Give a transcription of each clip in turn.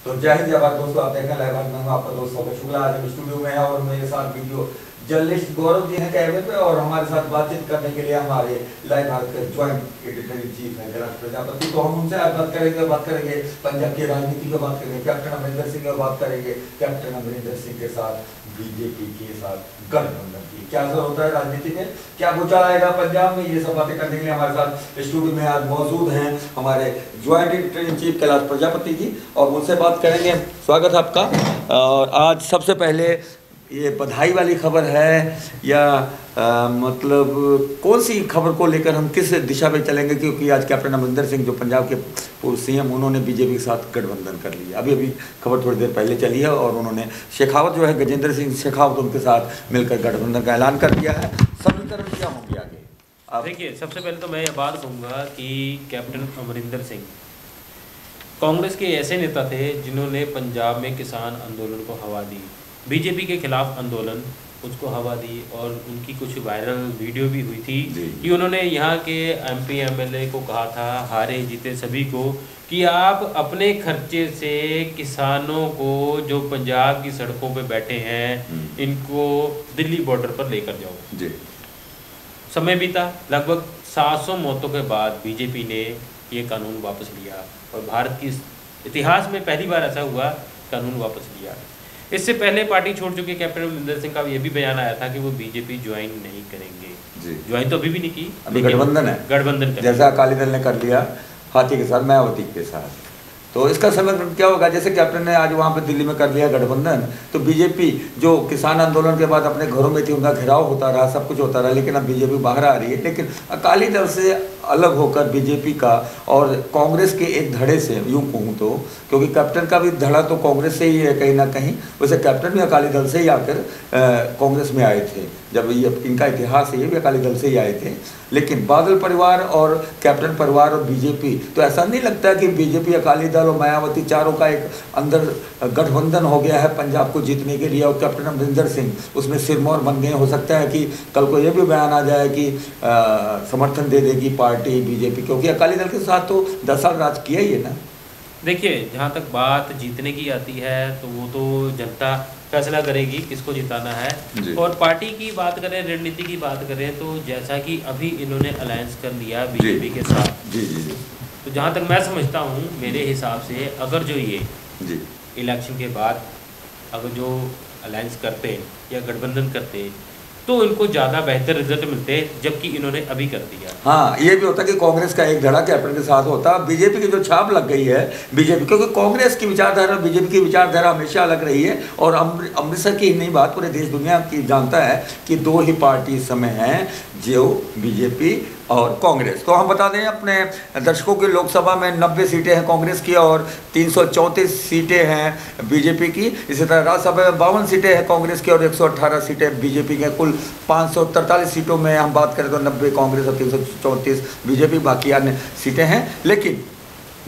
तो जय हिंद जय भारत दोस्तों, आप देख रहे हैं लाइव। मैं हूं आपका दोस्त का शुक्ला। आज हम स्टूडियो में है और मेरे साथ वीडियो जर्नलिस्ट गौरव जी हैं कैमरे पे, और हमारे साथ बातचीत करने के लिए हमारे लाइव भारत के ज्वाइंट एडिटर इन चीफ है कैलाश प्रजापति। तो हम उनसे आज बात करेंगे पंजाब की राजनीति की बात करेंगे, कैप्टन अमरिंदर सिंह की बात करेंगे, कैप्टन अमरिंदर सिंह के साथ बीजेपी के साथ गठबंधन की क्या असर होता है राजनीति में, क्या घोटाला आएगा पंजाब में, ये सब बातें करने के लिए हमारे साथ स्टूडियो में आज मौजूद हैं हमारे joint editor in chief Kailash Prajapati ji, और उनसे बात करेंगे। स्वागत है आपका। और आज सबसे पहले ये बधाई वाली खबर है या मतलब कौन सी खबर को लेकर हम किस दिशा में चलेंगे, क्योंकि आज कैप्टन अमरिंदर सिंह जो पंजाब के पूर्व सीएम, उन्होंने बीजेपी के साथ गठबंधन कर लिया। अभी खबर थोड़ी देर पहले चली है और उन्होंने शेखावत जो है गजेंद्र सिंह शेखावत उनके साथ मिलकर गठबंधन का ऐलान कर दिया है। समीकरण क्या होंगे आगे? आप देखिए, सबसे पहले तो मैं ये बात कहूँगा कि कैप्टन अमरिंदर सिंह कांग्रेस के ऐसे नेता थे जिन्होंने पंजाब में किसान आंदोलन को हवा दी, बीजेपी के खिलाफ आंदोलन उसको हवा दी, और उनकी कुछ वायरल वीडियो भी हुई थी कि उन्होंने यहाँ के एमपी एमएलए को कहा था, हारे जीते सभी को, कि आप अपने खर्चे से किसानों को जो पंजाब की सड़कों पे बैठे हैं इनको दिल्ली बॉर्डर पर लेकर जाओ जी। समय बीता, लगभग 700 मौतों के बाद बीजेपी ने ये कानून वापस लिया, और भारत की इतिहास में पहली बार ऐसा हुआ, कानून वापस लिया। इससे पहले पार्टी छोड़ चुके कैप्टन अमरिंदर सिंह का ये भी बयान आया था कि वो बीजेपी ज्वाइन नहीं करेंगे। ज्वाइन तो अभी भी नहीं की, अभी गठबंधन है, गठबंधन जैसा अकाली दल ने कर लिया हाथी के साथ, मायावती के साथ। तो इसका समीकरण क्या होगा? जैसे कैप्टन ने आज वहाँ पे दिल्ली में कर लिया गठबंधन, तो बीजेपी जो किसान आंदोलन के बाद अपने घरों में थी, उनका घेराव होता रहा, सब कुछ होता रहा, लेकिन अब बीजेपी बाहर आ रही है। लेकिन अकाली दल से अलग होकर बीजेपी का और कांग्रेस के एक धड़े से, यूँ कहूँ तो, क्योंकि कैप्टन का भी धड़ा तो कांग्रेस से ही है कहीं ना कहीं, वैसे कैप्टन भी अकाली दल से ही आकर कांग्रेस में आए थे। जब ये इनका इतिहास है, ये भी अकाली दल से ही आए थे। लेकिन बादल परिवार और कैप्टन परिवार और बीजेपी, तो ऐसा नहीं लगता कि बीजेपी, अकाली दल और मायावती चारों का एक अंदर गठबंधन हो गया है पंजाब को जीतने के लिए, और कैप्टन अमरिंदर सिंह उसमें सिरमौर बन गए? हो सकता है कि कल को ये भी बयान आ जाए कि समर्थन दे देगी पार्टी बीजेपी, क्योंकि अकाली दल के साथ तो 10 साल राज किया ही है ना। देखिए, जहाँ तक बात जीतने की आती है तो वो तो जनता फैसला करेगी किसको जिताना है। और पार्टी की बात करें, रणनीति की बात करें, तो जैसा कि अभी इन्होंने अलायंस कर लिया बीजेपी के साथ, तो जहाँ तक मैं समझता हूँ, मेरे हिसाब से अगर जो ये इलेक्शन के बाद अगर जो अलायंस करते या गठबंधन करते तो इनको ज़्यादा बेहतर रिजल्ट मिलते, जबकि इन्होंने अभी कर दिया। हाँ, ये भी होता कि कांग्रेस का एक धड़ा कैप्टन के साथ होता। बीजेपी की जो छाप लग गई है बीजेपी, क्योंकि कांग्रेस की विचारधारा और बीजेपी की विचारधारा हमेशा अलग रही है, और अमृतसर की नई बात पूरे देश दुनिया की जानता है कि दो ही पार्टी इस समय हैं, जो बीजेपी और कांग्रेस। तो हम बता दें अपने दर्शकों की, लोकसभा में 90 सीटें हैं कांग्रेस की और 334 सीटें हैं बीजेपी की। इसी तरह राज्यसभा में 52 सीटें हैं कांग्रेस की और 118 सीटें बीजेपी की। कुल 543 सीटों में हम बात करें तो 90 कांग्रेस और 334 बीजेपी, बाकी अन्य सीटें हैं। लेकिन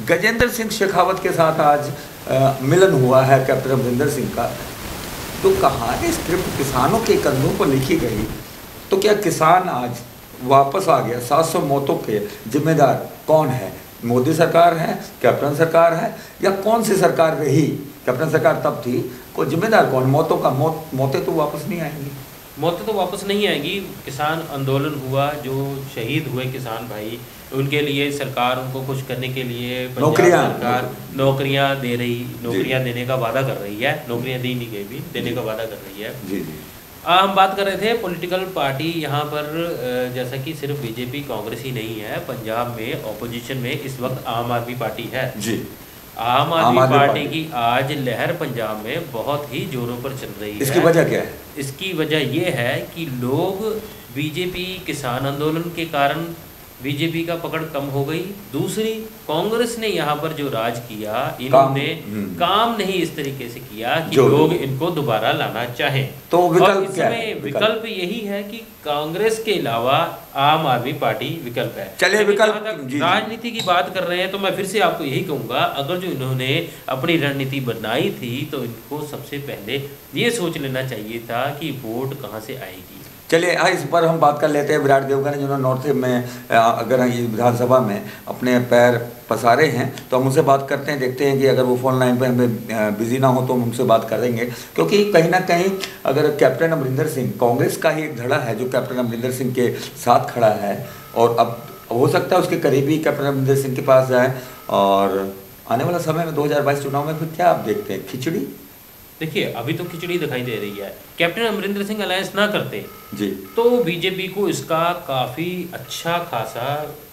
गजेंद्र सिंह शेखावत के साथ आज मिलन हुआ है कैप्टन अमरिंदर सिंह का। तो कहानी स्क्रिप्ट किसानों के कंधों पर लिखी गई, तो क्या किसान आज वापस आ गया? 700 मौतों के जिम्मेदार कौन है? मोदी सरकार है, कैप्टन सरकार है, या कौन सी सरकार रही? कैप्टन सरकार तब थी, को जिम्मेदार कौन? मौतों का मौतें तो वापस नहीं आएंगी। मौतें तो वापस नहीं आएंगी। किसान आंदोलन हुआ, जो शहीद हुए किसान भाई, उनके लिए सरकार उनको कुछ करने के लिए सरकार नौकरियां दे रही, नौकरियां देने का वादा कर रही है। नौकरियां दी नहीं गई भी, देने का वादा कर रही है। जी जी। हम बात कर रहे थे पॉलिटिकल पार्टी यहाँ पर, जैसा कि सिर्फ बीजेपी कांग्रेस ही नहीं है, पंजाब में ऑपोजिशन में इस वक्त आम आदमी पार्टी है जी। आम आदमी पार्टी की आज लहर पंजाब में बहुत ही जोरों पर चल रही है। इसकी वजह क्या है? इसकी वजह ये है कि लोग बीजेपी किसान आंदोलन के कारण बीजेपी का पकड़ कम हो गई। दूसरी, कांग्रेस ने यहाँ पर जो राज किया, इन्होंने काम नहीं इस तरीके से किया कि लोग इनको दोबारा लाना चाहें। तो विकल्प क्या है? विकल्प यही है कि कांग्रेस के अलावा आम आदमी पार्टी विकल्प है। चलिए, विकल्प राजनीति की बात कर रहे हैं तो मैं फिर से आपको यही कहूँगा, अगर जो इन्होंने अपनी रणनीति बनाई थी तो इनको सबसे पहले ये सोच लेना चाहिए था कि वोट कहाँ से आएगी। चलिए इस पर हम बात कर लेते हैं। विराट देवगन जिन्होंने नॉर्थ में अगर ये विधानसभा में अपने पैर पसारे हैं तो हम उनसे बात करते हैं, देखते हैं कि अगर वो फोन लाइन पे हमें बिजी ना हो तो हम उनसे बात करेंगे। क्योंकि कहीं ना कहीं अगर कैप्टन अमरिंदर सिंह, कांग्रेस का ही एक धड़ा है जो कैप्टन अमरिंदर सिंह के साथ खड़ा है, और अब हो सकता है उसके करीबी कैप्टन अमरिंदर सिंह के पास जाए, और आने वाला समय में 2022 चुनाव में फिर क्या आप देखते हैं? खिचड़ी? देखिए अभी तो खिचड़ी दिखाई दे रही है। कैप्टन अमरिंदर सिंह अलायंस ना करते जी तो बीजेपी को इसका काफ़ी अच्छा खासा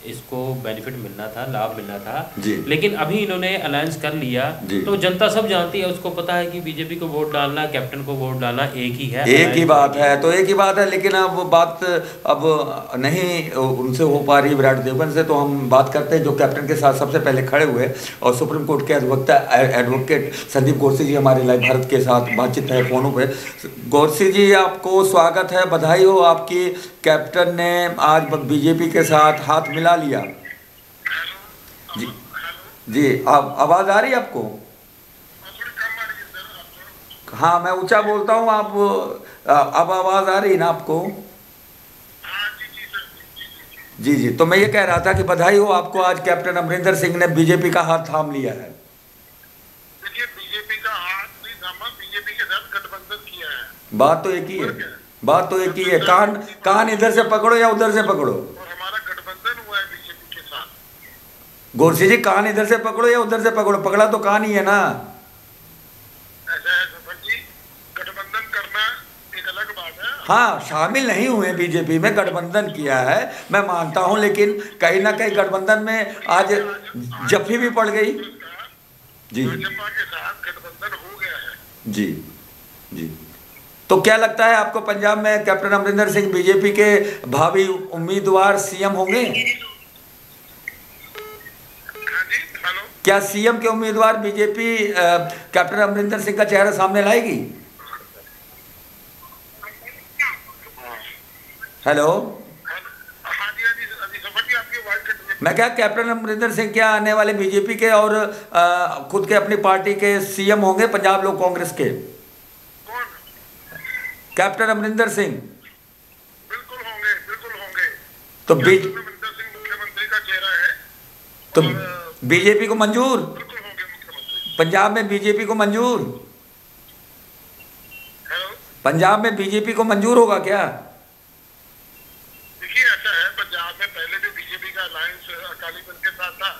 इसको बेनिफिट मिलना था, लाभ मिलना था जी। लेकिन अभी इन्होंने अलायंस कर लिया तो जनता सब जानती है, उसको पता है कि बीजेपी को वोट डालना, कैप्टन को वोट डालना एक ही है, एक ही बात है, तो एक ही बात है। लेकिन अब बात अब नहीं उनसे हो पा रही विराट देवगन से, तो हम बात करते हैं जो कैप्टन के साथ सबसे पहले खड़े हुए और सुप्रीम कोर्ट के अधिवक्ता एडवोकेट संदीप गोरसी जी हमारे लाइव भारत के साथ बातचीत है फोनों पे। गोरसी जी आपको स्वागत है, बधाई हो आपकी, कैप्टन ने आज बीजेपी के साथ हाथ मिला लिया। जी जी, आप आवाज़ आ रही है आपको? हाँ मैं ऊंचा बोलता हूँ, आप अब आवाज़ आ रही है ना आपको? जी जी, तो मैं ये कह रहा था कि बधाई हो आपको, आज कैप्टन अमरिंदर सिंह ने बीजेपी का हाथ थाम लिया है। देखिए बीजेपी का हाथ नहीं थामा, बीजेपी के साथ गठबंधन किया है। बात तो एक ही है, बात तो एक ही है। कान इधर से पकड़ो या उधर से पकड़ो, और हमारा गठबंधन हुआ है बीजेपी के साथ। गोरसी जी कान इधर से पकड़ो या उधर से पकड़ो, पकड़ा तो कान ही है ना। ऐसा है सफर जी, गठबंधन करना एक अलग बात है। हाँ शामिल नहीं हुए बीजेपी में, गठबंधन किया है मैं मानता हूं, लेकिन कहीं ना कहीं गठबंधन में आज जफ्फी भी पड़ गई। जी भाजपा के साथ गठबंधन हो गया है। जी जी, तो क्या लगता है आपको पंजाब में कैप्टन अमरिंदर सिंह बीजेपी के भावी उम्मीदवार सीएम होंगे? हाँ जी, हेलो। क्या सीएम के उम्मीदवार बीजेपी कैप्टन अमरिंदर सिंह का चेहरा सामने लाएगी? हेलो। हाँ जी, सफर जी आपकी आवाज कट रही है। मैं क्या कैप्टन अमरिंदर सिंह क्या आने वाले बीजेपी के और खुद के अपनी पार्टी के सीएम होंगे पंजाब लोक कांग्रेस के? कौन? कैप्टन अमरिंदर सिंह बिल्कुल होंगे, बिल्कुल होंगे। तो अमरिंदर सिंह मुख्यमंत्री का चेहरा है, तो बीजेपी को मंजूर, बिल्कुल होंगे मुख्यमंत्री। पंजाब में बीजेपी को मंजूर, हेलो। पंजाब में बीजेपी को मंजूर होगा क्या? देखिए ऐसा है, पंजाब में पहले भी बीजेपी का अलायंस अकाली दल के साथ था,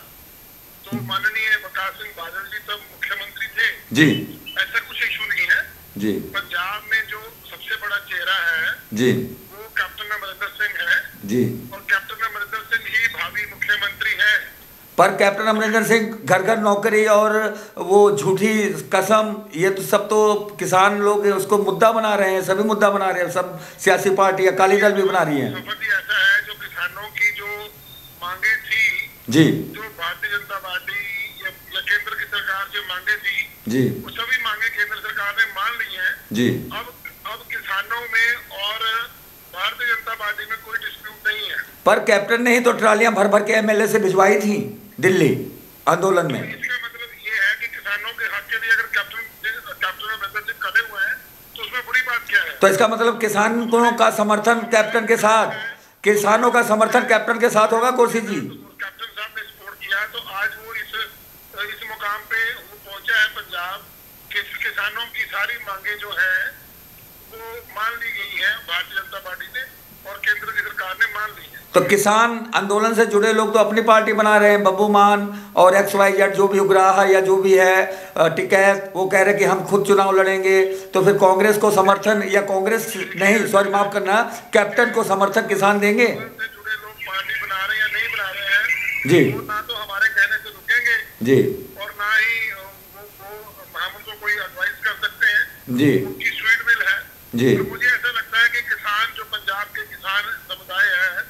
तो माननीय प्रकाश सिंह बादल जी तब मुख्यमंत्री थे। जी ऐसा कुछ इशू नहीं है। जी पंजाब में जो सबसे बड़ा चेहरा है जी वो कैप्टन अमरिंदर सिंह है, जी, और कैप्टन अमरिंदर सिंह ही भावी मुख्यमंत्री है। पर कैप्टन अमरिंदर सिंह घर घर नौकरी और वो झूठी कसम, ये तो सब तो किसान लोग उसको मुद्दा बना रहे हैं, सभी मुद्दा बना रहे हैं, सब सियासी पार्टी अकाली दल भी बना रही है। सफर जी ऐसा है, जो किसानों की जो मांगे थी, जी जो भारतीय जनता पार्टी या केंद्र की सरकार से मांगे थी, जी वो सभी मांगे केंद्र सरकार ने मान ली है। जी, अब किसानों में और भारतीय जनता पार्टी में कोई डिस्प्यूट नहीं है। पर कैप्टन ने ही तो ट्रालियां भर भर के एमएलए से भिजवाई थी दिल्ली आंदोलन में। इसका मतलब ये है कि किसानों के हक के लिए अगर कैप्टन अमरिंदर सिंह खड़े हुए हैं तो उसमें बुरी बात क्या है? तो इसका मतलब किसानों का समर्थन कैप्टन के साथ, किसानों का समर्थन कैप्टन के साथ होगा गोरसी जी? कैप्टन साहब ने सपोर्ट किया तो आज वो इस मुकाम पे वो पहुंचा है पंजाब कि किसानों की सारी मांगे जो है वो मान ली गई है भारतीय जनता पार्टी ने, और केंद्र की सरकार ने मान ली है। तो किसान आंदोलन से जुड़े लोग तो अपनी पार्टी बना रहे हैं, बब्बू मान और XYZ जो भी उग्राहा या जो भी है टिकैत, वो कह रहे कि हम खुद चुनाव लड़ेंगे। तो फिर कांग्रेस को समर्थन, या कांग्रेस नहीं सॉरी माफ करना, कैप्टन को समर्थन किसान देंगे? से जुड़े लोग पार्टी बना रहे हैं या नहीं बना रहे हैं जी, वो ना तो हमारे कहने से रुकेंगे जी और ना ही हम उनको कोई एडवाइस कर सकते हैं। जी उनकी स्वीट विल है। जी, तो मुझे ऐसा लगता है कि किसान जो पंजाब के किसान समुदाय है,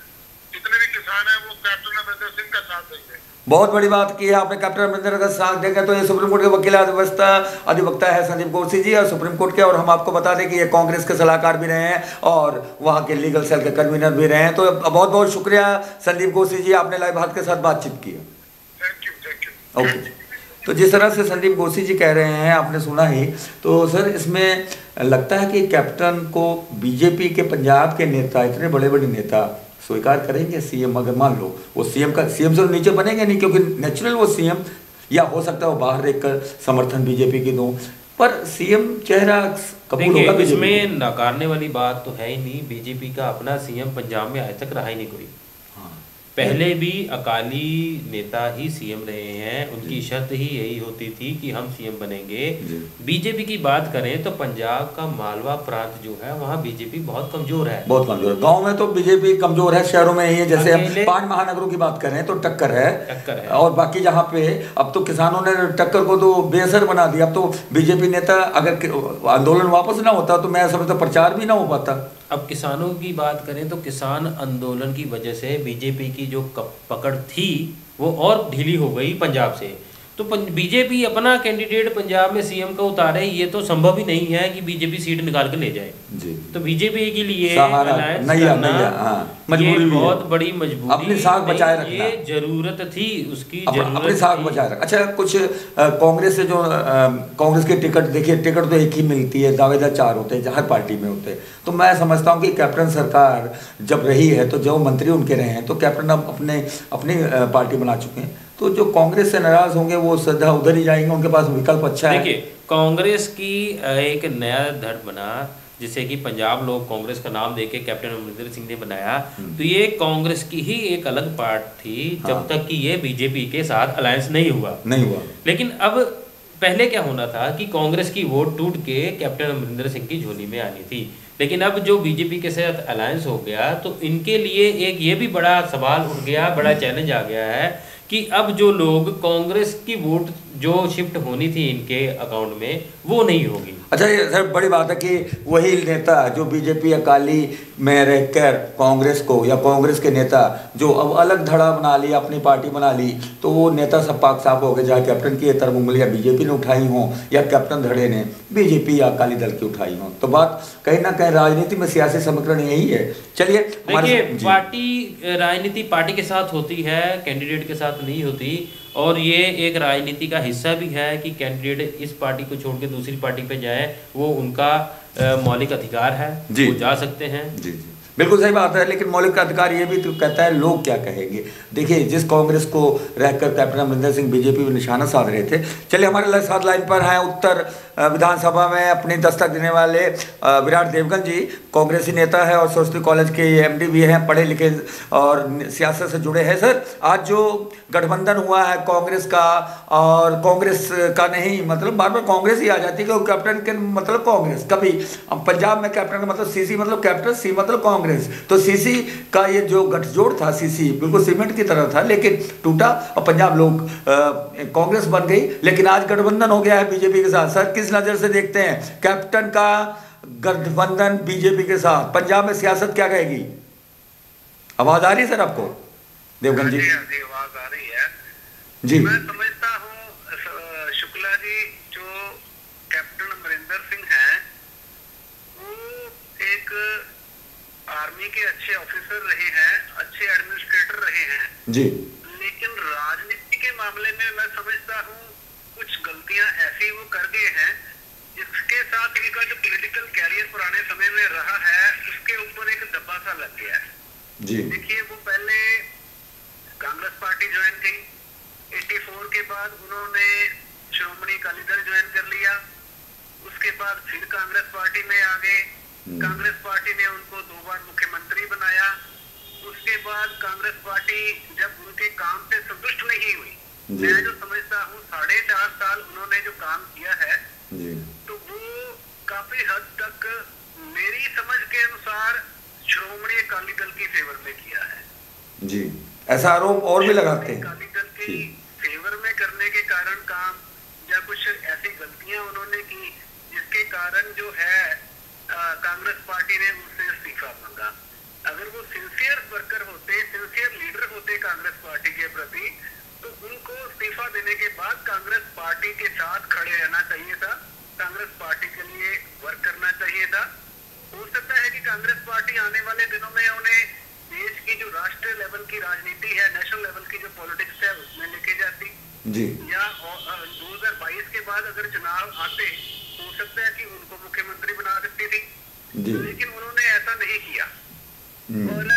जितने भी किसान हैं वो कैप्टन अमरिंदर सिंह का साथ देंगे। बहुत बड़ी बात की है आपने, कैप्टन अमरिंदर का साथ देंगे। तो ये सुप्रीम कोर्ट के वकील अधिवक्ता है संदीप गोरसी जी, और सुप्रीम कोर्ट के, और हम आपको बता दें कि ये कांग्रेस के सलाहकार भी रहे हैं और वहाँ के लीगल सेल के कन्वीनर भी रहे हैं। तो बहुत बहुत शुक्रिया संदीप गोरसी जी, आपने लाइव भारत के साथ बातचीत की। Thank you. ओके। तो जिस तरह से संदीप गोसी जी कह रहे हैं, आपने सुना ही, तो सर इसमें लगता है कि कैप्टन को बीजेपी के पंजाब के नेता, इतने बड़े बड़े नेता स्वीकार करेंगे सीएम? अगर मान लो वो सीएम से नीचे बनेंगे नहीं, क्योंकि नेचुरल वो सीएम, या हो सकता है वो बाहर देखकर समर्थन बीजेपी की दूं, पर सीएम चेहरा कबूल होगा? इसमें नकारने वाली बात तो है ही नहीं। बीजेपी का अपना सीएम पंजाब में आज तक रहा ही नहीं कोई। पहले भी अकाली नेता ही सीएम रहे हैं, उनकी शर्त ही यही होती थी कि हम सीएम बनेंगे। बीजेपी की बात करें तो पंजाब का मालवा प्रांत जो है वहाँ बीजेपी बहुत कमजोर है, बहुत कमजोर है। गांव में तो बीजेपी कमजोर है, शहरों में ही है। जैसे हम 5 महानगरों की बात करें तो टक्कर है। और बाकी जहाँ पे अब तो किसानों ने टक्कर को तो बेअसर बना दिया। अब तो बीजेपी नेता, अगर आंदोलन वापस ना होता तो मैं समझता प्रचार भी ना हो पाता। अब किसानों की बात करें तो किसान आंदोलन की वजह से बीजेपी की जो पकड़ थी वो और ढीली हो गई पंजाब से। तो बीजेपी अपना कैंडिडेट पंजाब में सीएम का उतारे, ये तो संभव ही नहीं है कि बीजेपी सीट निकाल के ले जाए जी। तो बीजेपी के लिए ये बहुत बड़ी मजबूरी, अपनी साख बचाए रखना, ये जरूरत थी उसकी, अपनी साख बचाए रखना। अच्छा, कुछ कांग्रेस से जो कांग्रेस के टिकट, देखिए टिकट तो एक ही मिलती है, दावेदार 4 होते हैं, हर पार्टी में होते हैं। तो मैं समझता हूँ कि कैप्टन सरकार जब रही है तो जो मंत्री उनके रहे हैं, तो कैप्टन अब अपनी पार्टी बना चुके हैं। तो जो कांग्रेस से नाराज होंगे वो सीधा उधर ही जाएंगे, उनके पास विकल्प अच्छा है। देखिए, कांग्रेस की एक नया धड़ बना, जिसे कि पंजाब लोग कांग्रेस का नाम देके कैप्टन अमरिंदर सिंह ने बनाया। तो ये कांग्रेस की ही एक अलग पार्ट थी जब तक कि ये बीजेपी के साथ अलायंस नहीं हुआ। लेकिन अब पहले क्या होना था कि कांग्रेस की वोट टूट के कैप्टन अमरिंदर सिंह की झोली में आनी थी। लेकिन अब जो बीजेपी के साथ अलायंस हो गया तो इनके लिए एक ये भी बड़ा सवाल उठ गया, बड़ा चैलेंज आ गया है कि अब जो लोग कांग्रेस की वोट जो शिफ्ट होनी थी इनके अकाउंट में वो नहीं होगी। अच्छा, ये सर बड़ी बात है कि वही नेता जो बीजेपी अकाली में रहकर कांग्रेस को, या कांग्रेस के नेता जो अब अलग धड़ा बना ली, अपनी पार्टी बना ली, तो वो नेता सब पाक साफ हो गए, चाहे कैप्टन की तरफ उंगलियां बीजेपी ने उठाई हों या कैप्टन धड़े ने बीजेपी या अकाली दल की उठाई हों। तो बात कहीं ना कहीं राजनीति में सियासी समीकरण यही है। चलिए, देखिए, पार्टी राजनीति पार्टी के साथ होती है, कैंडिडेट के साथ नहीं होती। और ये एक राजनीति का हिस्सा भी है कि कैंडिडेट इस पार्टी को छोड़ के दूसरी पार्टी पे जाए, वो उनका मौलिक अधिकार है, वो जा सकते हैं। जी जी, बिल्कुल सही बात है। लेकिन मौलिक अधिकार ये भी तो कहता है लोग क्या कहेंगे। देखिए, जिस कांग्रेस को रहकर कैप्टन अमरिंदर सिंह बीजेपी में निशाना साध रहे थे। चलिए, हमारे साथ लाइन पर हैं उत्तर विधानसभा में अपनी दस्तक देने वाले विराट देवगन जी, कांग्रेसी नेता है और सरस्वती कॉलेज के एमडी भी हैं, पढ़े लिखे और सियासत से जुड़े हैं। सर, आज जो गठबंधन हुआ है कांग्रेस का, और कांग्रेस का नहीं, मतलब बार बार कांग्रेस ही आ जाती है कि कैप्टन के मतलब कांग्रेस, कभी पंजाब में कैप्टन का मतलब सीसी मतलब कैप्टन, सी मतलब कांग्रेस। तो सीसी का ये जो गठजोड़ था, सीसी बिल्कुल सीमेंट की तरह था, लेकिन टूटा और पंजाब लोग कांग्रेस बन गई। लेकिन आज गठबंधन हो गया है बीजेपी के साथ। सर, किस नजर से देखते हैं कैप्टन का गठबंधन बीजेपी के साथ? पंजाब में सियासत क्या कहेगी? आवाज आ रही है सर आपको देवगन जी? आवाज आ रही है जी। मैं समझता हूँ शुक्ला जी जो कैप्टन अमरिंदर सिंह हैं, वो एक आर्मी के अच्छे ऑफिसर रहे हैं, अच्छे एडमिनिस्ट्रेटर रहे हैं जी। लेकिन राजनीति के मामले में मैं समझता हूँ कुछ गलतियां ऐसी वो कर गए हैं जिसके साथ इनका जो पॉलिटिकल कैरियर पुराने समय में रहा है उसके ऊपर एक धब्बा सा लग गया है जी। देखिए, वो पहले कांग्रेस पार्टी ज्वाइन की, 84 के बाद उन्होंने श्रोमणी अकाली दल ज्वाइन कर लिया, उसके बाद फिर कांग्रेस पार्टी में आ गए। कांग्रेस पार्टी ने उनको 2 बार मुख्यमंत्री बनाया। उसके बाद कांग्रेस पार्टी जब उनके काम से संतुष्ट नहीं हुई, मैं जो समझता हूँ 4.5 साल उन्होंने जो काम किया है तो वो काफी हद तक मेरी समझ के अनुसार श्रोमणी अकाली दल की फेवर में किया है जी। ऐसा आरोप और भी लगाते हैं अकाली दल की फेवर में करने के कारण काम, या कुछ ऐसी गलतियां उन्होंने की जिसके कारण जो है कांग्रेस पार्टी ने उनसे इस्तीफा मांगा। अगर वो सिंसियर वर्कर होते, सिंसियर लीडर होते कांग्रेस पार्टी के प्रति, तो उनको इस्तीफा देने के बाद कांग्रेस पार्टी के साथ खड़े रहना चाहिए था, कांग्रेस पार्टी के लिए वर्क करना चाहिए था। हो सकता है कि कांग्रेस पार्टी आने वाले दिनों में उन्हें देश की जो राष्ट्रीय लेवल की राजनीति है, नेशनल लेवल की जो पॉलिटिक्स है उसमें लेके जाती। जी या 2022 के बाद अगर चुनाव आते हो सकता है कि उनको मुख्यमंत्री बना सकती थी, जी। लेकिन उन्होंने ऐसा नहीं किया। और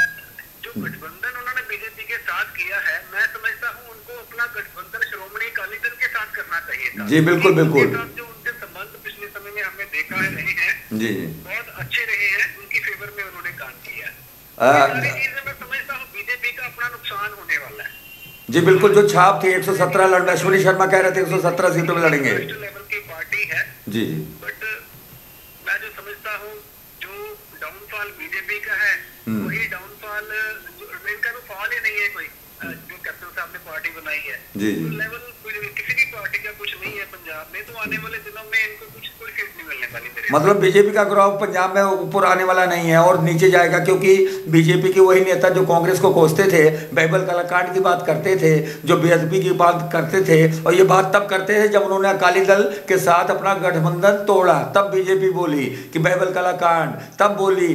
जो गठबंधन उन्होंने बीजेपी के साथ किया है, मैं समझता हूँ उनको अपना गठबंधन श्रोमणी अकाली दल के साथ करना चाहिए था। जी बिल्कुल बिल्कुल। जो उनके संबंध पिछले समय में हमने देखा है रहे हैं, जी बहुत अच्छे रहे हैं, उनकी फेवर में उन्होंने काम किया है। सारी चीजें मैं समझता हूँ बीजेपी का अपना नुकसान होने वाला है। जी बिल्कुल। जो छाप थी 117 लड़ना, अश्विनी शर्मा कह रहे थे 117 सीटों में लड़ेंगे। लेवल की पार्टी है जी। बट मैं जो समझता हूँ जो डाउनफॉल बीजेपी का है वही डाउनफॉल, इनका तो फॉल ही नहीं है कोई, जो कैप्टन साहब ने पार्टी बनाई है। जी तो लेवल किसी भी पार्टी का कुछ नहीं है पंजाब में, तो आने वाले दिनों में इनको कुछ कोई सीट नहीं मिलने वाली मेरे। मतलब बीजेपी का ग्राफ पंजाब में ऊपर आने वाला नहीं है और नीचे जाएगा, क्योंकि बीजेपी के वही नेता जो कांग्रेस को कोसते थे, बाइबल कलाकांड की बात करते थे, जो बीएसपी की बात करते थे, और ये बात तब करते थे जब उन्होंने अकाली दल के साथ अपना गठबंधन तोड़ा, तब बीजेपी बोली कि बाइबल कलाकांड, तब बोली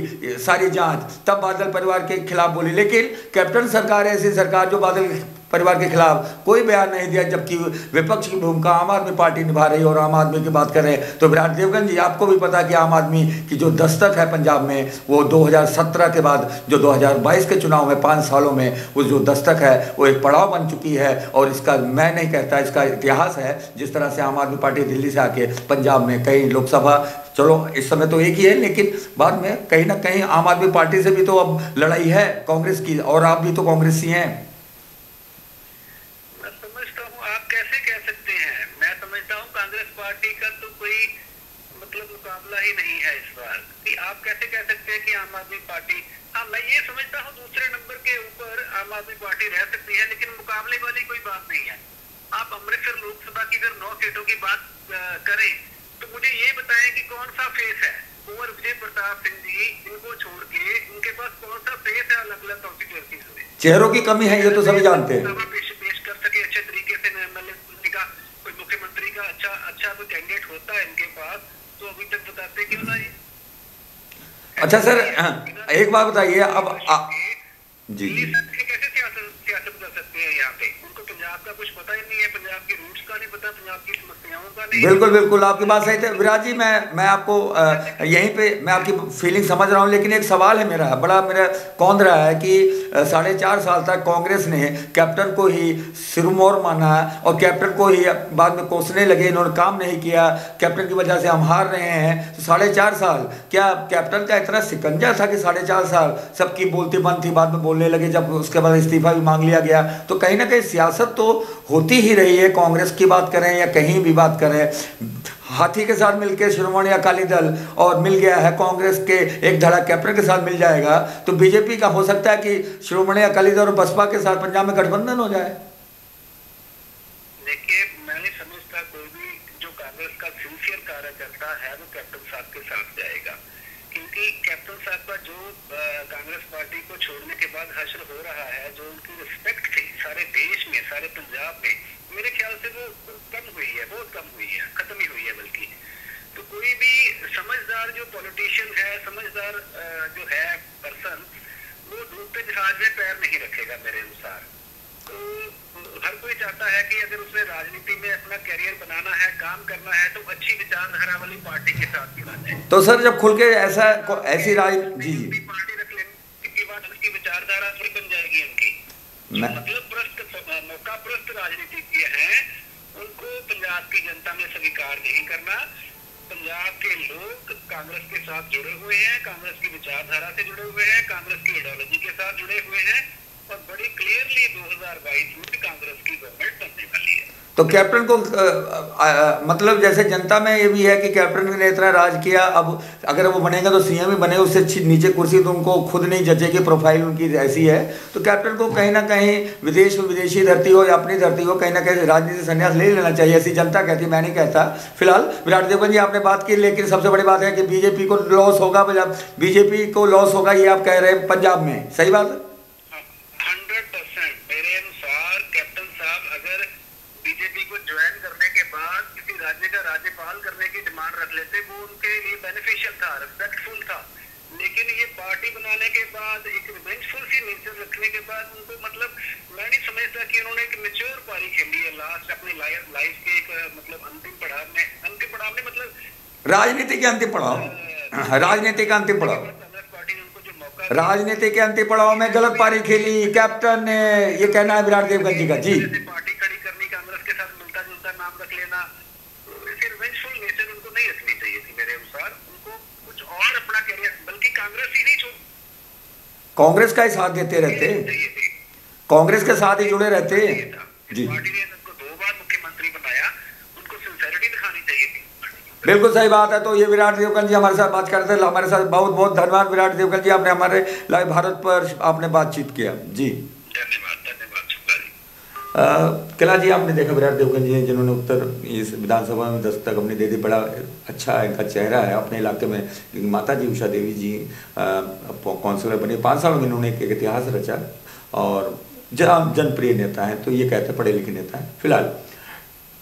सारी जांच, तब बादल परिवार के खिलाफ बोली। लेकिन कैप्टन सरकार ऐसी सरकार जो बादल परिवार के खिलाफ कोई बयान नहीं दिया, जबकि विपक्ष की भूमिका आम आदमी पार्टी निभा रही है। और आम आदमी की बात करें तो विराट देवगन जी, आपको भी पता कि आम आदमी की जो दस्तक है पंजाब में, वो 2017 के बाद जो 2022 के चुनाव में 5 सालों में वो जो दस्तक है वो एक पड़ाव बन चुकी है। और इसका मैं नहीं कहता, इसका इतिहास है, जिस तरह से आम आदमी पार्टी दिल्ली से आके पंजाब में कई लोकसभा, चलो इस समय तो एक ही है, लेकिन बाद में कहीं ना कहीं आम आदमी पार्टी से भी तो अब लड़ाई है कांग्रेस की, और आप भी तो कांग्रेसी हैं। कांग्रेस पार्टी का तो कोई मतलब मुकाबला ही नहीं है इस बार, कि आप कैसे कह सकते हैं कि आम आदमी पार्टी, हाँ मैं ये समझता हूँ दूसरे नंबर के ऊपर आम आदमी पार्टी रह सकती है, लेकिन मुकाबले वाली कोई बात नहीं है। आप अमृतसर लोकसभा की अगर 9 सीटों की बात करें तो मुझे ये बताएं कि कौन सा फेस है, कुंवर विजय प्रताप सिंह जी इनको छोड़ के उनके पास कौन सा फेस है अलग अलग कॉन्स्टिट्यूएंसीज में? चेहरों की कमी है, ये तो सभी जानते हैं। पेश कर सके अच्छे तरीके से, का कोई मुख्यमंत्री का अच्छा कोई कैंडिडेट होता है इनके पास, तो अभी तक बताते क्यों ना ये? अच्छा सर, एक बात बताइए अब जी कैसे सियासत कर सकते हैं यहाँ पे? उनको पंजाब का कुछ पता ही नहीं है, पंजाब की रूट्स का नहीं पता, पंजाब की समस्याओं का नहीं। बिल्कुल बिल्कुल, आपकी बात सही है विराट जी। मैं आपको यहीं पे मैं आपकी फीलिंग समझ रहा हूँ, लेकिन एक सवाल है मेरा, बड़ा मेरा कौंध रहा है कि 4.5 साल तक कांग्रेस ने कैप्टन को ही सिरमौर माना और कैप्टन को ही बाद में कोसने लगे, इन्होंने काम नहीं किया, कैप्टन की वजह से हम हार रहे हैं। तो 4.5 साल क्या कैप्टन का इतना शिकंजा था कि 4.5 साल सबकी बोलती बंद थी, बाद में बोलने लगे, जब उसके बाद इस्तीफा भी मांग लिया गया। तो कहीं ना कहीं सियासत तो होती ही रही है, कांग्रेस की बात करें या कहीं भी बात करें, हाथी के साथ मिलकर श्रोमणी अकाली दल और मिल गया है कांग्रेस के एक धड़ा कैप्टन के साथ मिल जाएगा, तो बीजेपी का हो सकता है कि श्रोमणी अकाली दल और बसपा के साथ पंजाब में गठबंधन हो जाए। देखिए मैं नहीं समझता कोई भी जो कांग्रेस का सिंसियर कार्यकर्ता है वो कैप्टन साहब के साथ जाएगा, क्योंकि कैप्टन साहब का जो कांग्रेस पार्टी को छोड़ने के बाद हश्र हो रहा है, जो उनकी रिस्पेक्ट थी सारे देश में, सारे पंजाब में, मेरे ख्याल से वो कम हुई है, बहुत कम हुई है, खत्म ही हुई है बल्कि। तो कोई भी समझदार जो पॉलिटिशियन है, समझदार जो है पर्सन, वो डूबते जहाज में पैर नहीं रखेगा मेरे अनुसार। तो हर कोई चाहता है कि अगर उसने राजनीति में अपना कैरियर बनाना है, काम करना है, तो अच्छी विचारधारा वाली पार्टी के साथ जुड़ा जाए। तो सर जब खुल के ऐसी राय जी पार्टी रख लेने की बात, उसकी विचारधारा थोड़ी बन जाएगी उनकी। मतलब मौका प्रस्त राजनीतिज्ञ हैं, उनको पंजाब की जनता में स्वीकार नहीं करना। पंजाब के लोग कांग्रेस के साथ जुड़े हुए हैं, कांग्रेस की विचारधारा से जुड़े हुए हैं, कांग्रेस की आइडियोलॉजी के साथ जुड़े हुए हैं, और बड़ी क्लियरली 2022 में कांग्रेस की गवर्नमेंट बनने वाली है। तो कैप्टन को मतलब जैसे जनता में ये भी है कि कैप्टन ने इतना राज किया, अब अगर वो बनेगा तो सीएम ही बने, उससे नीचे कुर्सी तो उनको खुद नहीं जचेगी, प्रोफाइल उनकी ऐसी है। तो कैप्टन को कहीं ना कहीं विदेश में, विदेशी धरती हो या अपनी धरती हो, कहीं ना कहीं राजनीति संन्यास ले लेना चाहिए, ऐसी जनता कहती है, मैं नहीं कहता। फिलहाल विराट देवगन जी आपने बात की, लेकिन सबसे बड़ी बात है कि बीजेपी को लॉस होगा, बीजेपी को लॉस होगा, ये आप कह रहे हैं पंजाब में, सही बात है? 100% मेरे अनुसार कैप्टन साहब अगर बीजेपी को ज्वाइन करने के बाद किसी राज्य का राज्यपाल करने की डिमांड रख लेते, वो उनके लिए बेनिफिशियल था, रिस्पेक्टफुल था। लेकिन ये पार्टी बनाने के बाद एक रिवेंजफुल सी नेचर रखने के बाद उनको मतलब मैं नहीं समझता कि उन्होंने एक मैच्योर पारी खेली है लास्ट अपनी लाइफ के एक मतलब अंतिम पड़ाव में मतलब राजनीति के अंतिम पड़ाव, राजनीति का अंतिम पड़ाव, कांग्रेस पार्टी ने उनको जो मौका राजनीति के अंतिम पड़ाव में गलत पारी खेली कैप्टन ने, ये कहना है विराट देवगन जी का। जी, पार्टी खड़ी करनी, कांग्रेस के साथ मिलता जुलता नाम रख लेना, ऐसी रिवेंजफुल नेचर उनको नहीं रखनी चाहिए थी मेरे अनुसार। उनको कुछ और अपना करियर, बल्कि कांग्रेस ही नहीं छोड़, कांग्रेस का ही साथ देते रहते, कांग्रेस के साथ ही जुड़े रहते। जी, पार्टी ने उनको 2 बार मुख्यमंत्री बनाया, उनको सिंसेरिटी दिखानी चाहिए थी। बिल्कुल सही बात है। तो ये विराट देवगन जी हमारे साथ बात करते हैं, हमारे साथ बहुत बहुत धन्यवाद विराट देवगन जी, आपने हमारे लाइव भारत पर आपने बातचीत किया। जी धन्यवाद शुक्ला जी। किला जी, आपने देखा विराट देवगन जी जिन्होंने उत्तर इस विधानसभा में दस्तक अपनी दे दी, बड़ा अच्छा इनका चेहरा है अपने इलाके में। क्योंकि माता जी उषा देवी जी काउंसिलर बनी, 5 सालों में इन्होंने एक इतिहास रचा और जनप्रिय नेता है। तो ये कहते पढ़े लिखे नेता है। फिलहाल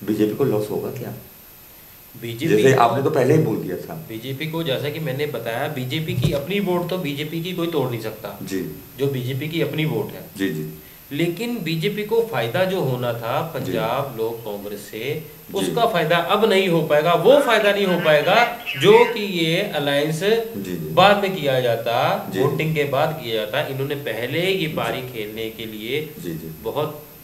बीजेपी को लॉस होगा क्या? बीजेपी, जैसे आपने तो पहले ही बोल दिया था, बीजेपी को जैसा कि मैंने बताया, बीजेपी की अपनी वोट तो बीजेपी की कोई तोड़ नहीं सकता जी, जो बीजेपी की अपनी वोट है। जी जी, लेकिन बीजेपी को फायदा जो होना था पंजाब लोक कांग्रेस से, उसका फायदा अब नहीं हो पाएगा। वो फायदा नहीं हो पाएगा जो कि ये अलायंस बाद में किया जाता, वोटिंग के बाद किया जाता। इन्होंने पहले ये पारी खेलने के लिए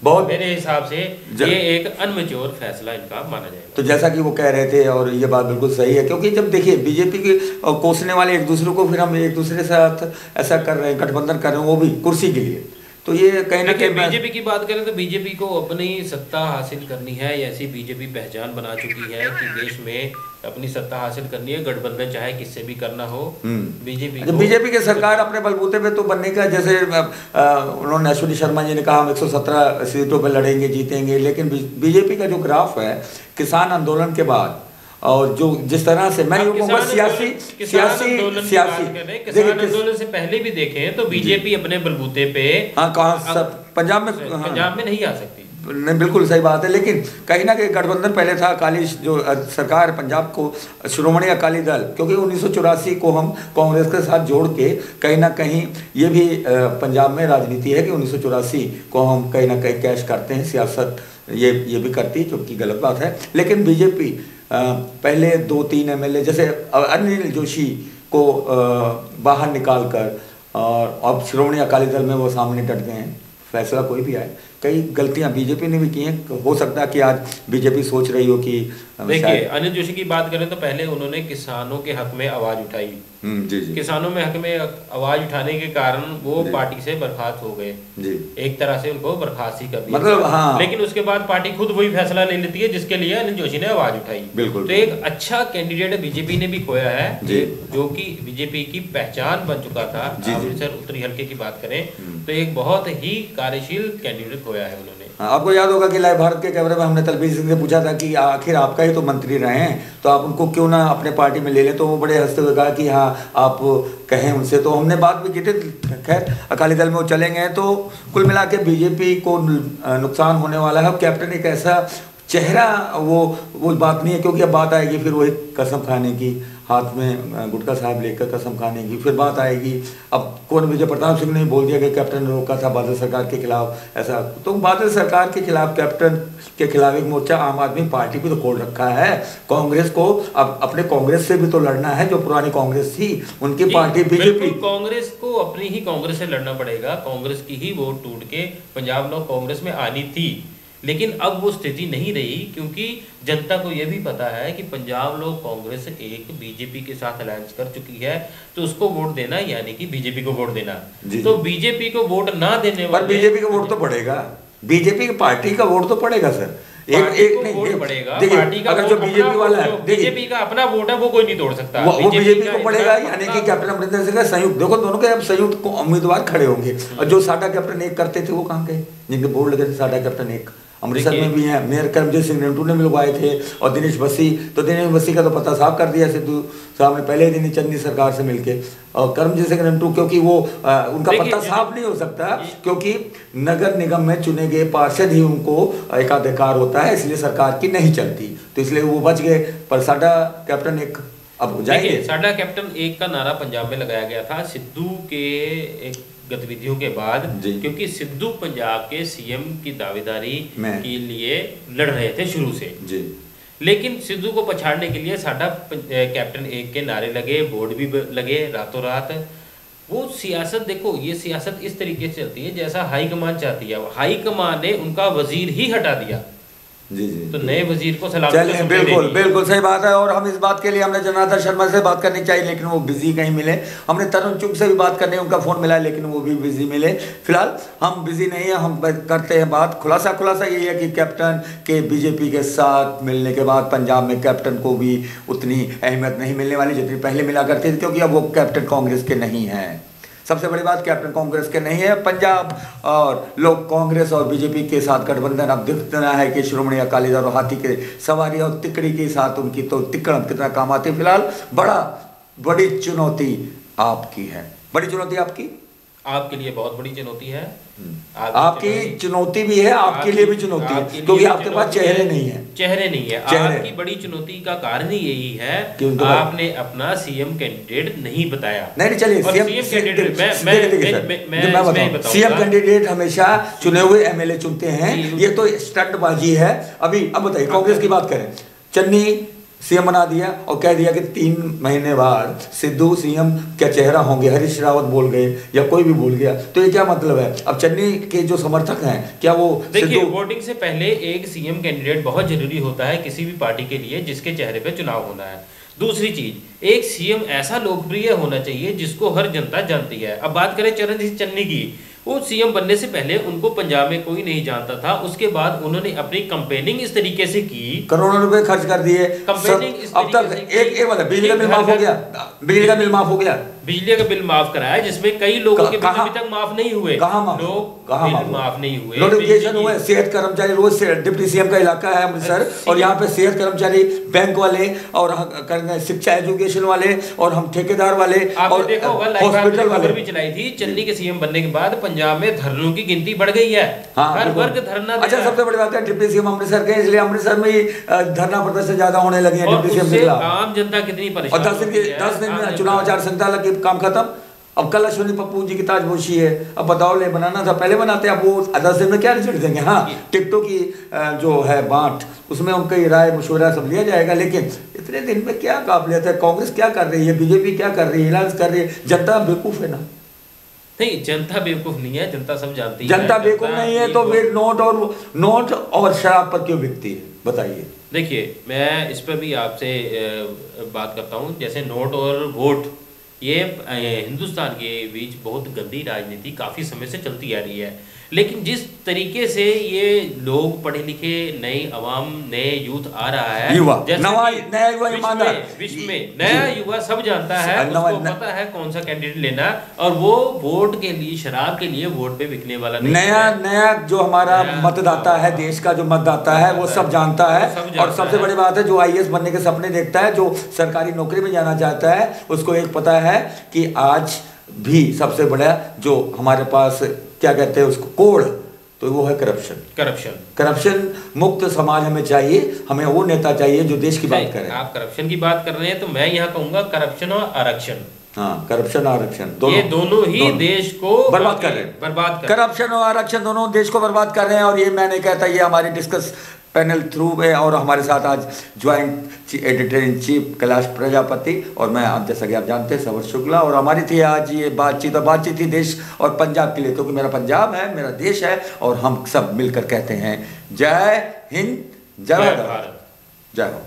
बहुत मेरे हिसाब से ये एक अनमेच्योर फैसला इनका माना जाएगा। तो जैसा कि वो कह रहे थे, और ये बात बिल्कुल सही है, क्योंकि जब देखिए बीजेपी के कोसने वाले एक दूसरे को, फिर हम एक दूसरे के साथ ऐसा कर रहे हैं, गठबंधन कर रहे हैं, वो भी कुर्सी के लिए। तो ये कहीं ना कहीं बीजेपी की बात करें तो बीजेपी को अपनी सत्ता हासिल करनी है। ऐसी बीजेपी पहचान बना चुकी है कि देश में अपनी सत्ता हासिल करनी है, गठबंधन चाहे किससे भी करना हो। बीजेपी की सरकार अपने बलबूते पे तो बनने का, जैसे उन्होंने अश्विनी शर्मा जी ने कहा हम 117 सीटों पर लड़ेंगे जीतेंगे, लेकिन बीजेपी का जो ग्राफ है किसान आंदोलन के बाद और जो जिस तरह से मैं सियासी आंदोलन से पहले भी देखें तो बीजेपी अपने बलबूते पे पंजाब में नहीं आ सकती। नहीं, बिल्कुल सही बात है। लेकिन कहीं ना कहीं गठबंधन पहले था, अकाली जो सरकार पंजाब को श्रोमणी अकाली दल, क्योंकि 1984 को हम कांग्रेस के साथ जोड़ के कहीं ना कहीं ये भी पंजाब में राजनीति है कि 1984 को हम कहीं ना कहीं कैश करते हैं, सियासत ये भी करती, जो कि गलत बात है। लेकिन बीजेपी पहले 2-3 एमएलए जैसे अनिल जोशी को बाहर निकाल कर, और अब श्रोमणी अकाली दल में वो सामने डट गए हैं। फैसला कोई भी आए, कई गलतियां बीजेपी ने भी की हैं। हो सकता है कि आज बीजेपी सोच रही हो कि देखिए, अनिल जोशी की बात करें तो पहले उन्होंने किसानों के हक में आवाज उठाई। जी जी, किसानों में हक में आवाज उठाने के कारण वो पार्टी से बर्खास्त हो गए जी, एक तरह से उनको बर्खास्त ही कर दिया, मतलब हाँ। लेकिन उसके बाद पार्टी खुद वही फैसला ले लेती है जिसके लिए अनिल जोशी ने आवाज उठाई। बिल्कुल, तो एक अच्छा कैंडिडेट बीजेपी ने भी खोया है, जो कि बीजेपी की पहचान बन चुका था। अमृतसर उत्तरी हल्के की बात करें तो एक बहुत ही कार्यशील कैंडिडेट खोया है उन्होंने। आपको याद होगा कि लाइव भारत के कैमरे में हमने तलबीर सिंह से पूछा था कि आखिर आपका ही तो मंत्री रहे हैं, तो आप उनको क्यों ना अपने पार्टी में ले लें। तो वो बड़े हंसते हुए कहा कि हाँ आप कहें उनसे। तो हमने बात भी की थी, खैर अकाली दल में वो चलेंगे। तो कुल मिला के बीजेपी को नुकसान होने वाला है। कैप्टन एक ऐसा चेहरा, वो बात नहीं है, क्योंकि अब बात आएगी फिर वही कसम खाने की, हाथ में गुटखा साहब लेकर कसम खाने की फिर बात आएगी। अब कौन, विजय प्रताप सिंह ने बोल दिया कि कैप्टन ने रोका था बादल सरकार के खिलाफ, ऐसा। तो बादल सरकार के खिलाफ, कैप्टन के खिलाफ एक मोर्चा आम आदमी पार्टी भी तो खोल रखा है। कांग्रेस को अब अपने कांग्रेस से भी तो लड़ना है, जो पुरानी कांग्रेस थी उनकी पार्टी बीजेपी। कांग्रेस को अपनी ही कांग्रेस से लड़ना पड़ेगा। कांग्रेस की ही वोट टूट के पंजाब लोग कांग्रेस में आनी थी, लेकिन अब वो स्थिति नहीं रही, क्योंकि जनता को यह भी पता है कि पंजाब लोग कांग्रेस एक बीजेपी के साथ अलायंस कर चुकी है, तो उसको वोट देना यानी कि बीजेपी को वोट देना। तो बीजेपी को वोट ना देने वाले, पर बीजेपी का वोट तो पड़ेगा, बीजेपी की पार्टी का वोट तो पड़ेगा सर। वोट पड़ेगा पार्टी का। अगर जो बीजेपी वाला है, बीजेपी का अपना वोट है, वो कोई नहीं तोड़ सकता। वो बीजेपी को पड़ेगा, यानी कि कैप्टन अमरिंदर सिंह का संयुक्त। देखो दोनों के अब संयुक्त उम्मीदवार खड़े होंगे। और जो साडा कैप्टन एक करते थे वो कहाँ गए, जिनके बोर्ड लगे थे साडा कैप्टन एक, अमृतसर में भी हैं। मेयर करमजीत सिंह रिंटू ने मिलवाए थे, और दिनेश बस्सी। तो दिनेश बस्सी का तो पता साफ कर दिया सिद्धू साहब ने पहले दिन ही चन्नी सरकार से मिलके। और करमजीत सिंह रिंटू, क्योंकि वो उनका पता साफ नहीं हो सकता, क्योंकि नगर निगम में चुने गए पार्षद ही उनको एकाधिकार होता है, इसलिए सरकार की नहीं चलती, तो इसलिए वो बच गए। पर साडा कैप्टन एक अब हो जाएंगे। देखिए, साडा कैप्टन एक का नारा पंजाब में लगाया गया था सिद्धू के एक गतिविधियों के बाद, क्योंकि सिद्धू पंजाब के सीएम की दावेदारी के लिए लड़ रहे थे शुरू से जी। लेकिन सिद्धू को पछाड़ने के लिए साडा कैप्टन एक के नारे लगे, बोर्ड भी लगे रातों रात। वो सियासत देखो, ये सियासत इस तरीके से चलती है जैसा हाईकमान चाहती है। हाईकमान ने उनका वजीर ही हटा दिया जी जी, तो नए वजीर को सलाम। चलिए, बिल्कुल बिल्कुल सही बात है। और हम इस बात के लिए हमने जनार्दन शर्मा से बात करनी चाहिए, लेकिन वो बिजी कहीं मिले। हमने तरुण चुग से भी बात करनी है, उनका फ़ोन मिला है, लेकिन वो भी बिजी मिले। फिलहाल हम बिजी नहीं है, हम करते हैं बात। खुलासा यही है कि कैप्टन के बीजेपी के साथ मिलने के बाद पंजाब में कैप्टन को भी उतनी अहमियत नहीं मिलने वाली जितनी पहले मिला करती थी, क्योंकि अब वो कैप्टन कांग्रेस के नहीं हैं। सबसे बड़ी बात, कैप्टन कांग्रेस के नहीं है। पंजाब और लोग कांग्रेस और बीजेपी के साथ गठबंधन अब दिखता है कि श्रोमणी अकाली दल और हाथी के सवारी और तिकड़ी के साथ उनकी तो तिकड़ कितना काम आती है। फिलहाल बड़ी चुनौती आपकी है। बड़ी चुनौती आपके लिए बहुत बड़ी चुनौती है। आपकी चुनौती भी है, आपके लिए भी चुनौती है, क्योंकि आपके पास चेहरे नहीं है। आपकी बड़ी चुनौती का कारण ही यही है कि आपने अपना सीएम कैंडिडेट नहीं बताया। नहीं, चलिए सीएम कैंडिडेट हमेशा चुने हुए एमएलए चुनते हैं, ये तो स्टंटबाजी है। अब बताइए, कांग्रेस की बात करें, चन्नी सीएम बना दिया और कह दिया कि 3 महीने बाद सिद्धू सीएम क्या चेहरा होंगे, हरीश रावत बोल गए या कोई भी बोल गया, तो ये क्या मतलब है? अब चन्नी के जो समर्थक हैं, क्या वो देखिए, वोटिंग से पहले एक सीएम कैंडिडेट बहुत जरूरी होता है किसी भी पार्टी के लिए जिसके चेहरे पे चुनाव होना है। दूसरी चीज, एक सीएम ऐसा लोकप्रिय होना चाहिए जिसको हर जनता जानती है। अब बात करें चरणजीत चन्नी की, वो सीएम बनने से पहले उनको पंजाब में कोई नहीं जानता था। उसके बाद उन्होंने अपनी कंपेनिंग इस तरीके से की, करोड़ों रुपए खर्च कर दिए। अब तक एक वाला बिजली का बिल माफ हो गया, बिजली का बिल माफ कराया, जिसमें कई लोगों के बिल अभी तक माफ नहीं हुए। माफ नहीं हुए, नोटिफिकेशन हुए। सेहत कर्मचारी, रोज डिप्टी सीएम का इलाका है अमृतसर, और यहाँ पे सेहत कर्मचारी, बैंक वाले और शिक्षा एजुकेशन वाले और हम ठेकेदार वाले और हॉस्पिटल वाले भी चलाई थी। चन्नी के सीएम बनने के बाद पंजाब में धरनों की गिनती बढ़ गई है। हर वर्ग धरना। अच्छा, सबसे बड़ी बात है डिप्टी सीएम अमृतसर के, इसलिए अमृतसर में ही धरना प्रदर्शन ज्यादा होने लगे हैं डिप्टी सीएम के खिलाफ। आम जनता कितनी परेशान। और 10 दिन में चुनाव आचार संहिता के काम खत्म। अब कल अश्विनी पप्पू जी की ताजपोशी है। अब बताओ, ले बनाना था पहले बनाते, अब वो 10 दिन में क्या रिजल्ट देंगे? हाँ, टिकटों की जो है बांट, उसमें उनकी राय मशवरा सब लिया जाएगा, लेकिन इतने दिन में क्या काबिलियत है? कांग्रेस क्या कर रही है, बीजेपी क्या कर रही है, इलाज कर रही है? जनता बेवकूफ है ना? नहीं, जनता बेवकूफ नहीं है, जनता सब जानती है। जनता बेवकूफ नहीं है तो फिर नोट और शराब पर क्यों बिकती है, बताइए। देखिए, मैं इस पर भी आपसे बात करता हूँ। जैसे नोट और वोट, ये हिंदुस्तान के बीच बहुत गंदी राजनीति काफ़ी समय से चलती आ रही है। लेकिन जिस तरीके से ये लोग पढ़े लिखे नए अवाम, नए यूथ आ रहा है, युवा, नया युवा ईमानदार, विश्व में नया युवा सब जानता है, उसको पता है कौन सा कैंडिडेट लेना, और वो वोट के लिए, शराब के लिए वोट पे बिकने वाला नहीं। नया जो हमारा मतदाता है, देश का जो मतदाता है, वो सब जानता है। और सबसे बड़ी बात है, जो आईएएस बनने के सपने देखता है, जो सरकारी नौकरी में जाना चाहता है, उसको एक पता है कि आज भी सबसे बड़ा जो हमारे पास क्या कहते हैं उसको, कोड, तो वो है करप्शन मुक्त समाज हमें चाहिए। हमें वो नेता चाहिए जो देश की बात करे। आप करप्शन की बात कर रहे हैं तो मैं यहाँ कहूंगा करप्शन और आरक्षण। हाँ, करप्शन और आरक्षण दोनों ही देश को बर्बाद कर रहे हैं। करप्शन और आरक्षण दोनों देश को बर्बाद कर रहे हैं। और ये मैं नहीं कहता, ये हमारी डिस्कस पैनल थ्रू है। और हमारे साथ आज joint editor in chief Kailash Prajapati और मैं, आप जैसा कि आप जानते हैं, सवर शुक्ला। और हमारी थी आज ये बातचीत थी देश और पंजाब के लिए, क्योंकि मेरा पंजाब है, मेरा देश है, और हम सब मिलकर कहते हैं जय हिंद, जय भारत, जय हो।